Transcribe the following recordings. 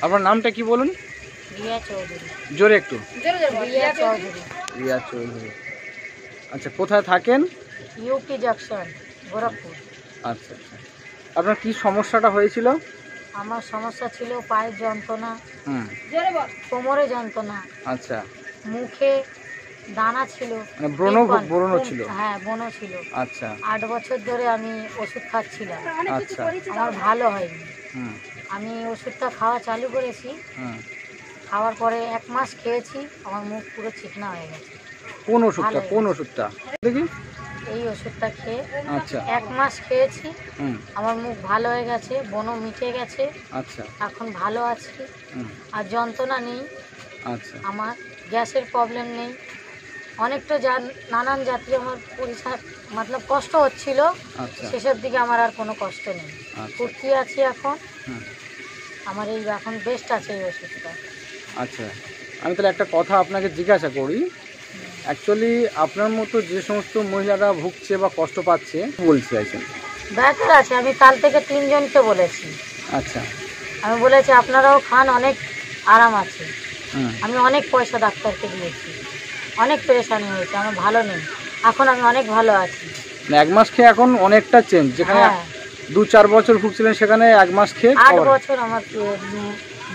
আপনার নামটা কি বলুন? রিয়া চৌধুরী। জোরে একটু। রিয়া চৌধুরী। রিয়া চৌধুরী। আচ্ছা, কোথায় থাকেন? UP junction, Gorakhpur. আচ্ছা আচ্ছা, আপনার কি সমস্যাটা হয়েছিল? আমার সমস্যা ছিল পায়ের যন্ত্রণা, হুম, কোমরে যন্ত্রণা, আচ্ছা, মুখে দানা ছিল, মানে ব্রণ ছিল। হ্যাঁ, ব্রণ ছিল। আচ্ছা 8 বছর ধরে আমি ওষুধ খাচ্ছিলাম, আচ্ছা, আমার ভালো হয়নি। হুম আমি ওষুধটা খাওয়া চালু করেছি, হুম। খাওয়ার পরে 1 মাস খেয়েছি, আমার মুখ পুরো চিকনা হয়ে গেছে। কোন ওষুধটা? ভালো কোন ওষুধটা দেখি? এই ওষুধটা খেয়ে আচ্ছা, 1 মাস খেয়েছি, হুম, আমার মুখ ভালো হয়ে গেছে, ব্রণ মিটে গেছে, আচ্ছা, এখন ভালো আছি, হুম, আর যন্ত্রণা নেই। আচ্ছা, আমার গ্যাসের প্রবলেম নেই। অনেকটা নানান জাতীয় আমার পরিষ্কার মতলব কষ্ট হচ্ছিল, আচ্ছা, শেষের দিকে আমার আর কোনো কষ্ট নেই, আচ্ছা, ফুর্তি আছি এখন। হুম, আমার এই এখন বেস্ট আছে এই ওষুধটা। আচ্ছা। আমি তাহলে একটা কথা আপনাকে জিজ্ঞাসা করি। অ্যাকচুয়ালি আপনার মতো যে সমস্ত মহিলারা ভুগছে বা কষ্ট পাচ্ছে, বলতে চাইছেন? বেটার আছে, আমি কাল থেকে 3 জনকে বলেছি, আচ্ছা, আমি বলেছি আপনারাও খান, অনেক আরাম আছে। হুম, আমি অনেক পয়সা ডাক্তারকে দিয়েছি, অনেক পেরেশানি হয়েছে, আমার ভালো নেই, এখন আমি অনেক ভালো আছি। 1 মাস খেয়ে এখন অনেকটা চেঞ্জ। যেখানে হ্যাঁ, 2-4 বছর ভুগছিলেন, সেখানে 1 মাস খেয়ে 8 বছর আমার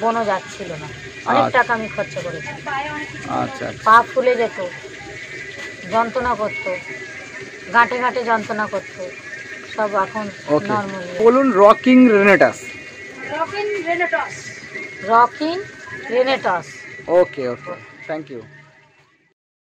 বনো যাচ্ছিল না, অনেক টাকা আমি খরচা করেছি। আচ্ছা আচ্ছা, পা ফুলে যেত, যন্ত্রণা করতো, গাঁটে গাঁটে যন্ত্রণা করতো, সব এখন ওকে। নর্মাল। বলুন রকিং রেনেটাস। রকিং রেনেটস। Okay okay, thank you.